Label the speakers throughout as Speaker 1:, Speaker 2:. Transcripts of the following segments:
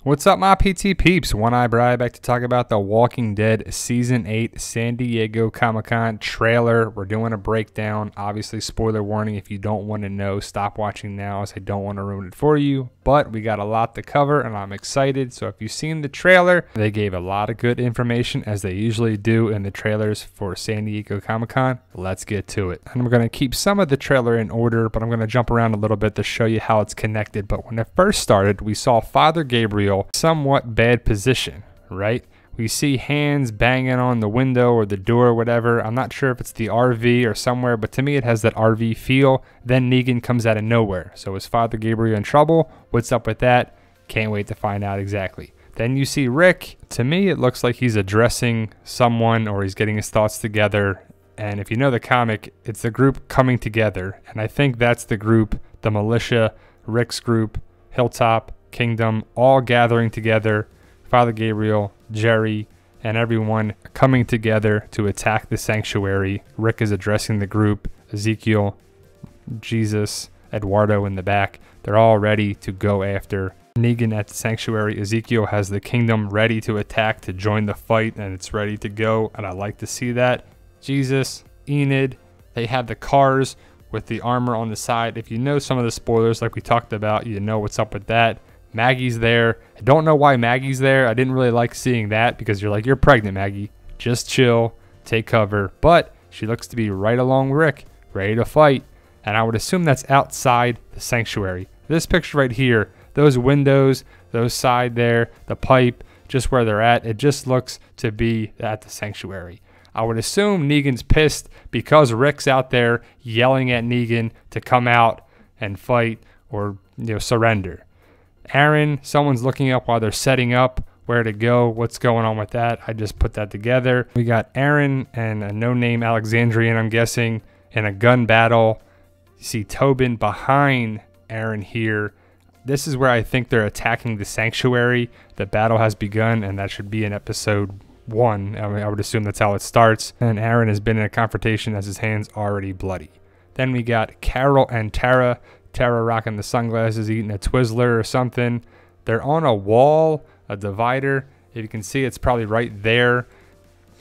Speaker 1: What's up, my PT peeps? One Eye Bri back to talk about The Walking Dead Season 8 San Diego Comic-Con trailer. We're doing a breakdown. Obviously, spoiler warning. If you don't want to know, stop watching now, as I don't want to ruin it for you. But we got a lot to cover, and I'm excited. So if you've seen the trailer, they gave a lot of good information, as they usually do in the trailers for San Diego Comic-Con. Let's get to it. And I'm going to keep some of the trailer in order, but I'm going to jump around a little bit to show you how it's connected. But when it first started, we saw Father Gabriel somewhat bad position, right? We see hands banging on the window or the door or whatever. I'm not sure if it's the RV or somewhere, but to me it has that RV feel. Then Negan comes out of nowhere. So is Father Gabriel in trouble? What's up with that? Can't wait to find out exactly. Then you see Rick. To me it looks like he's addressing someone, or he's getting his thoughts together. And if you know the comic, it's the group coming together. And I think that's the group, the militia, Rick's group, Hilltop, Kingdom, all gathering together. Father Gabriel, Jerry, and everyone coming together to attack the sanctuary. Rick is addressing the group. Ezekiel, Jesus, Eduardo in the back. They're all ready to go after Negan at the sanctuary. Ezekiel has the Kingdom ready to attack, to join the fight, and it's ready to go. And I like to see that. Jesus, Enid, they have the cars with the armor on the side. If you know some of the spoilers like we talked about, you know what's up with that. Maggie's there. I don't know why Maggie's there. I didn't really like seeing that, because you're like, you're pregnant, Maggie. Just chill, take cover. But she looks to be right along Rick, ready to fight. And I would assume that's outside the sanctuary. This picture right here, those windows, those side there, the pipe, just where they're at, it just looks to be at the sanctuary. I would assume Negan's pissed because Rick's out there yelling at Negan to come out and fight, or surrender. Aaron, someone's looking up while they're setting up where to go, what's going on with that. I just put that together. We got Aaron and a no-name Alexandrian, I'm guessing, in a gun battle. You see Tobin behind Aaron here. This is where I think they're attacking the sanctuary. The battle has begun, and that should be in episode 1. I would assume that's how it starts. And Aaron has been in a confrontation as his hand's already bloody. Then we got Carol and Tara. Tara rocking the sunglasses, eating a Twizzler or something. They're on a wall, a divider. If you can see, it's probably right there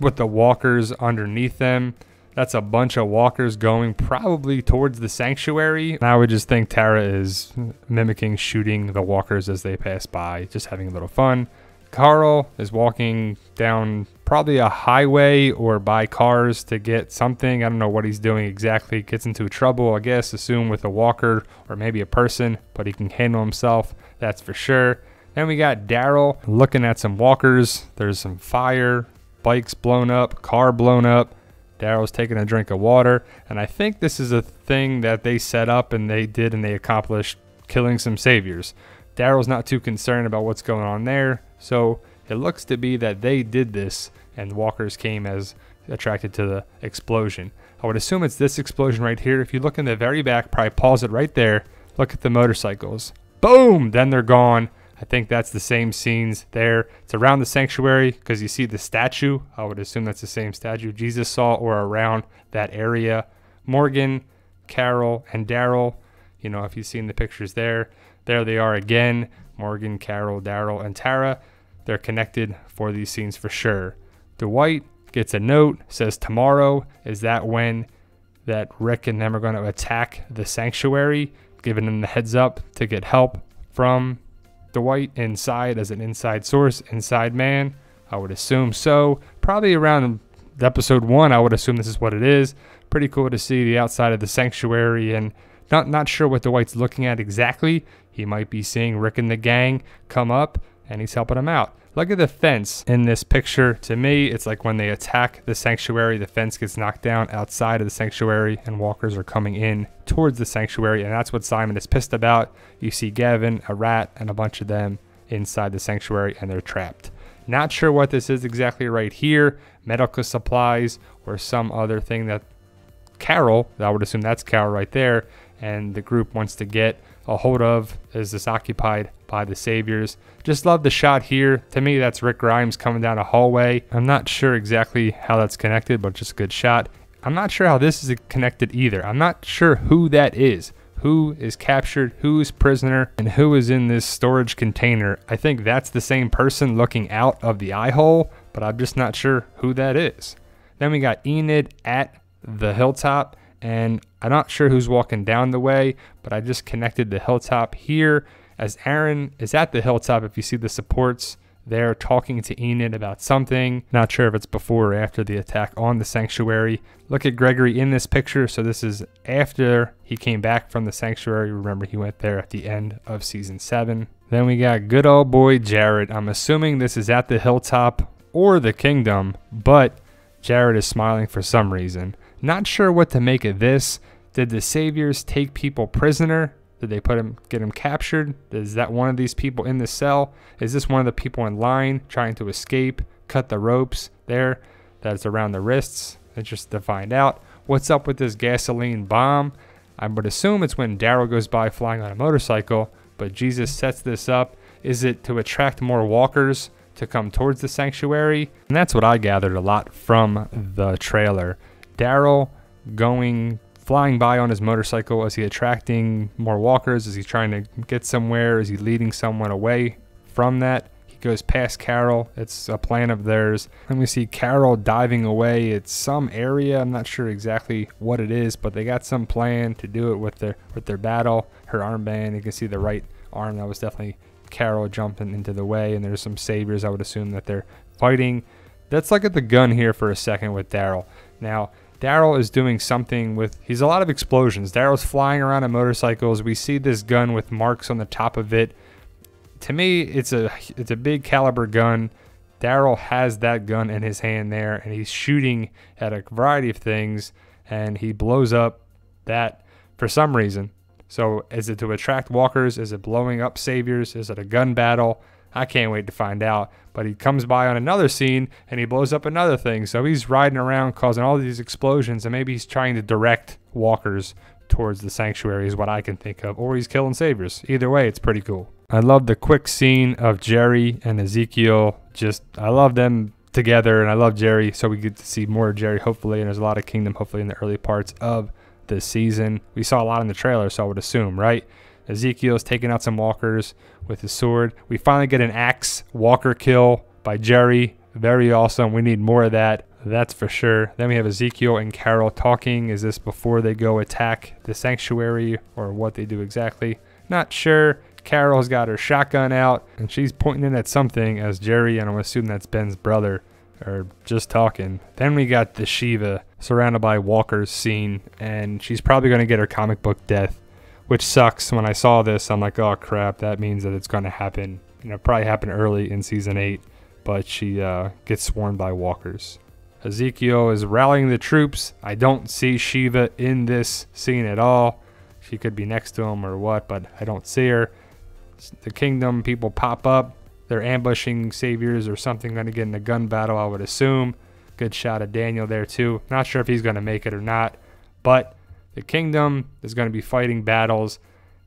Speaker 1: with the walkers underneath them. That's a bunch of walkers going probably towards the sanctuary. And I would just think Tara is mimicking shooting the walkers as they pass by, just having a little fun. Carl is walking down probably a highway or by cars to get something. I don't know what he's doing exactly. Gets into trouble, I guess, assume with a walker or maybe a person, but he can handle himself, that's for sure. Then we got Daryl looking at some walkers. There's some fire, bikes blown up, car blown up. Daryl's taking a drink of water, and I think this is a thing that they set up and they did, and they accomplished killing some saviors. Daryl's not too concerned about what's going on there, so it looks to be that they did this and walkers came as attracted to the explosion. I would assume it's this explosion right here. If you look in the very back, probably pause it right there, look at the motorcycles. Boom! Then they're gone. I think that's the same scenes there. It's around the sanctuary because you see the statue. I would assume that's the same statue Jesus saw, or around that area. Morgan, Carol, and Daryl, if you've seen the pictures there. There they are again. Morgan, Carol, Daryl, and Tara. They're connected for these scenes for sure. Dwight gets a note, says tomorrow is that when that Rick and them are going to attack the sanctuary, giving them the heads up to get help from Dwight inside as an inside source, inside man. I would assume so. Probably around episode 1, I would assume this is what it is. Pretty cool to see the outside of the sanctuary, and not sure what Dwight's looking at exactly. He might be seeing Rick and the gang come up, and he's helping them out. Look at the fence in this picture. To me, it's like when they attack the sanctuary, the fence gets knocked down outside of the sanctuary, and walkers are coming in towards the sanctuary, and that's what Simon is pissed about. You see Gavin, a rat, and a bunch of them inside the sanctuary, and they're trapped. Not sure what this is exactly right here. Medical supplies or some other thing that Carol, I would assume that's Carol right there, and the group wants to get a hold of. Is this occupied by the saviors? Just love the shot here. To me, that's Rick Grimes coming down a hallway. I'm not sure exactly how that's connected, but just a good shot. I'm not sure how this is connected either. I'm not sure who that is. who is captured, who is prisoner, and who is in this storage container. I think that's the same person looking out of the eye hole, but I'm just not sure who that is. Then we got Enid at the hilltop, and I'm not sure who's walking down the way, but I just connected the hilltop here as Aaron is at the hilltop. If you see the supports, they're talking to Enid about something. Not sure if it's before or after the attack on the sanctuary. Look at Gregory in this picture. So this is after he came back from the sanctuary. Remember, he went there at the end of season 7. Then we got good old boy Jared. I'm assuming this is at the hilltop or the kingdom, but Jared is smiling for some reason. Not sure what to make of this. Did the saviors take people prisoner? Did they get him captured? Is that one of these people in the cell? Is this one of the people in line trying to escape? Cut the ropes there that's around the wrists. Interested to find out. What's up with this gasoline bomb? I would assume it's when Daryl goes by flying on a motorcycle, but Jesus sets this up. Is it to attract more walkers to come towards the sanctuary? And that's what I gathered a lot from the trailer. Daryl flying by on his motorcycle. Is he attracting more walkers? Is he trying to get somewhere? Is he leading someone away from that? He goes past Carol. It's a plan of theirs. Then we see Carol diving away. It's some area. I'm not sure exactly what it is, but they got some plan to do it with their battle. Her armband, you can see the right arm. That was definitely Carol jumping into the way. And there's some saviors, I would assume, that they're fighting. Let's look at the gun here for a second with Daryl. Now, Daryl is doing something he's a lot of explosions. Daryl's flying around on motorcycles. We see this gun with marks on the top of it. To me, it's a big caliber gun. Daryl has that gun in his hand there, and he's shooting at a variety of things, and he blows up that for some reason. So is it to attract walkers? Is it blowing up saviors? Is it a gun battle? I can't wait to find out. But he comes by on another scene and he blows up another thing. So he's riding around causing all these explosions, and maybe he's trying to direct walkers towards the sanctuary is what I can think of. Or he's killing saviors. Either way, it's pretty cool. I love the quick scene of Jerry and Ezekiel. I love them together, and I love Jerry. So we get to see more of Jerry, hopefully. And there's a lot of Kingdom, hopefully, in the early parts of this season. We saw a lot in the trailer, so I would assume, right? Ezekiel's taking out some walkers with his sword. We finally get an axe walker kill by Jerry. Very awesome. We need more of that. That's for sure. Then we have Ezekiel and Carol talking. Is this before they go attack the sanctuary or what they do exactly? Not sure. Carol's got her shotgun out and she's pointing it at something as Jerry, and I'm assuming that's Ben's brother, are just talking. Then we got the Shiva surrounded by walkers scene, and she's probably going to get her comic book death, which sucks. When I saw this, I'm like, oh crap, that means that it's going to happen. Probably happen early in season 8, but she gets swarmed by walkers. Ezekiel is rallying the troops. I don't see Shiva in this scene at all. She could be next to him or what, but I don't see her. The kingdom people pop up. They're ambushing saviors or something, going to get in a gun battle, I would assume. Good shot of Daniel there too. Not sure if he's going to make it or not, but the kingdom is going to be fighting battles.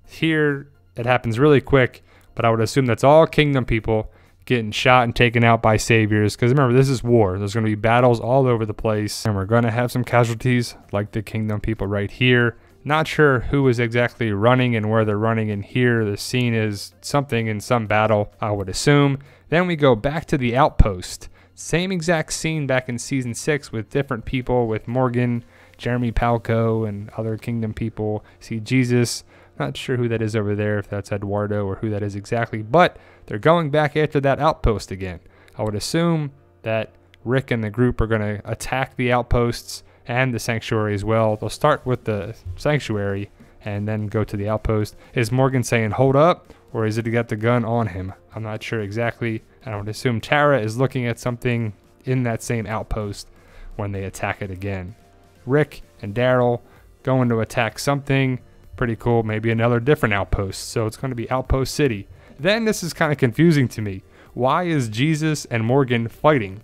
Speaker 1: Here, it happens really quick, but I would assume that's all kingdom people getting shot and taken out by saviors. Because remember, this is war. There's going to be battles all over the place, and we're going to have some casualties like the kingdom people right here. Not sure who is exactly running and where they're running in here. The scene is something in some battle, I would assume. Then we go back to the outpost. Same exact scene back in season 6 with different people, with Morgan, Jeremy Palco, and other kingdom people. See Jesus. Not sure who that is over there, if that's Eduardo or who that is exactly. But they're going back after that outpost again. I would assume that Rick and the group are going to attack the outposts and the sanctuary as well. They'll start with the sanctuary and then go to the outpost. Is Morgan saying hold up, or is it he got the gun on him? I'm not sure exactly. I would assume Tara is looking at something in that same outpost when they attack it again. Rick and Daryl going to attack something. Pretty cool. Maybe another different outpost. So it's going to be Outpost City. Then this is kind of confusing to me. Why is Jesus and Morgan fighting?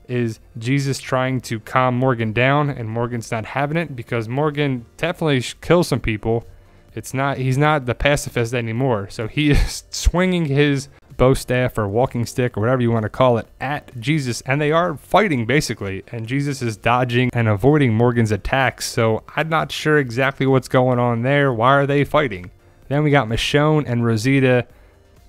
Speaker 1: Is Jesus trying to calm Morgan down and Morgan's not having it? Because Morgan definitely kills some people. He's not the pacifist anymore. So he is swinging his bow staff or walking stick or whatever you want to call it at Jesus, and they are fighting basically, and Jesus is dodging and avoiding Morgan's attacks. So I'm not sure exactly what's going on there. Why are they fighting? Then we got Michonne and Rosita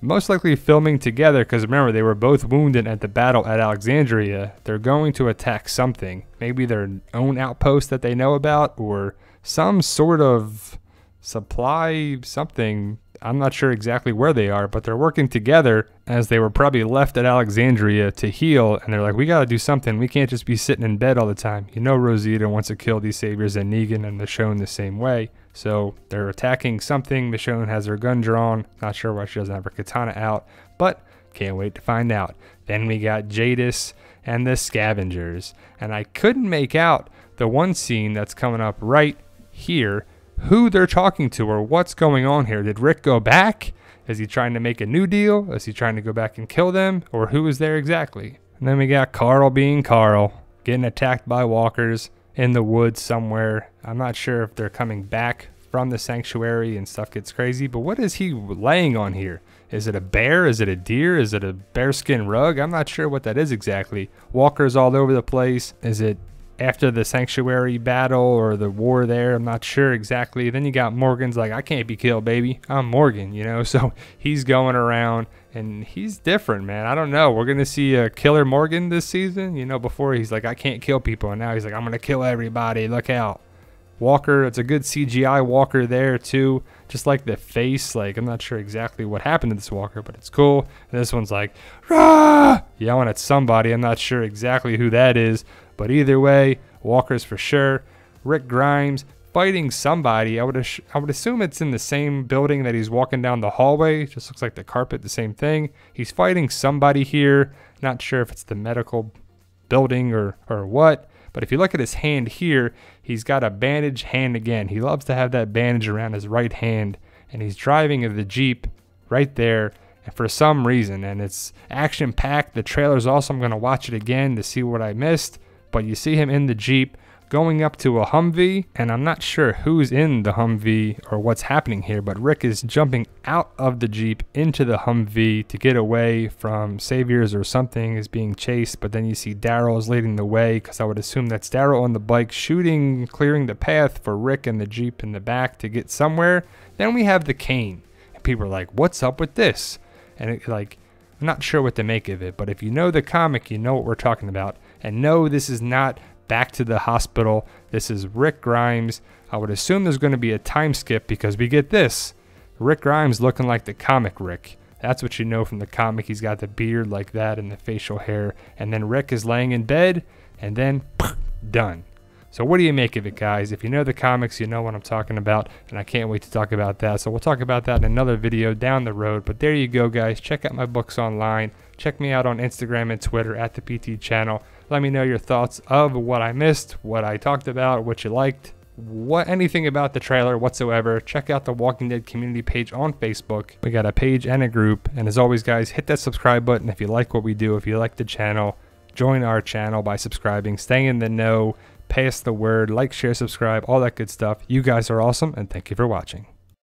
Speaker 1: most likely filming together, because remember, they were both wounded at the battle at Alexandria. They're going to attack something, maybe their own outpost that they know about, or some sort of supply something. I'm not sure exactly where they are, but they're working together, as they were probably left at Alexandria to heal, and they're like, we gotta do something. We can't just be sitting in bed all the time. You know, Rosita wants to kill these saviors, and Negan and Michonne the same way. So they're attacking something. Michonne has her gun drawn. Not sure why she doesn't have her katana out, but can't wait to find out. Then we got Jadis and the scavengers, and I couldn't make out the one scene that's coming up right here, who they're talking to or what's going on here. Did Rick go back? Is he trying to make a new deal? Is he trying to go back and kill them? Or who is there exactly? And then we got Carl being Carl, getting attacked by walkers in the woods somewhere. I'm not sure if they're coming back from the sanctuary and stuff gets crazy, but what is he laying on here? Is it a bear? Is it a deer? Is it a bearskin rug? I'm not sure what that is exactly. Walkers all over the place. Is it after the sanctuary battle or the war there? I'm not sure exactly. Then you got Morgan's like, I can't be killed, baby. I'm Morgan, you know? So he's going around and he's different, man. I don't know. We're going to see a killer Morgan this season. You know, before he's like, I can't kill people. And now he's like, I'm going to kill everybody. Look out. Walker, it's a good CGI Walker there too. Just like the face, like I'm not sure exactly what happened to this Walker, but it's cool. And this one's like, rah! Yelling at somebody. I'm not sure exactly who that is, but either way, Walker's for sure. Rick Grimes fighting somebody. I would assume it's in the same building that he's walking down the hallway. Just looks like the carpet, the same thing. He's fighting somebody here. Not sure if it's the medical building or what. But if you look at his hand here, he's got a bandaged hand again. He loves to have that bandage around his right hand. And he's driving the Jeep right there. And for some reason, and it's action-packed. The trailer's awesome. I'm going to watch it again to see what I missed. But you see him in the Jeep going up to a Humvee. And I'm not sure who's in the Humvee or what's happening here. But Rick is jumping out of the Jeep into the Humvee to get away from saviors or something is being chased. But then you see Daryl is leading the way, because I would assume that's Daryl on the bike shooting, clearing the path for Rick and the Jeep in the back to get somewhere. Then we have the cane. And people are like, what's up with this? And I'm not sure what to make of it. But if you know the comic, you know what we're talking about. And no, this is not back to the hospital. This is Rick Grimes. I would assume there's going to be a time skip, because we get this. Rick Grimes looking like the comic Rick. That's what you know from the comic. He's got the beard like that and the facial hair. And then Rick is laying in bed, and then done. So what do you make of it, guys? If you know the comics, you know what I'm talking about, and I can't wait to talk about that. So we'll talk about that in another video down the road. But there you go, guys. Check out my books online. Check me out on Instagram and Twitter at the PT channel. Let me know your thoughts of what I missed, what I talked about, what you liked, anything about the trailer whatsoever. Check out the Walking Dead community page on Facebook. We got a page and a group. And as always, guys, hit that subscribe button if you like what we do. If you like the channel, join our channel by subscribing, stay in the know, pass the word, like, share, subscribe, all that good stuff. You guys are awesome, and thank you for watching.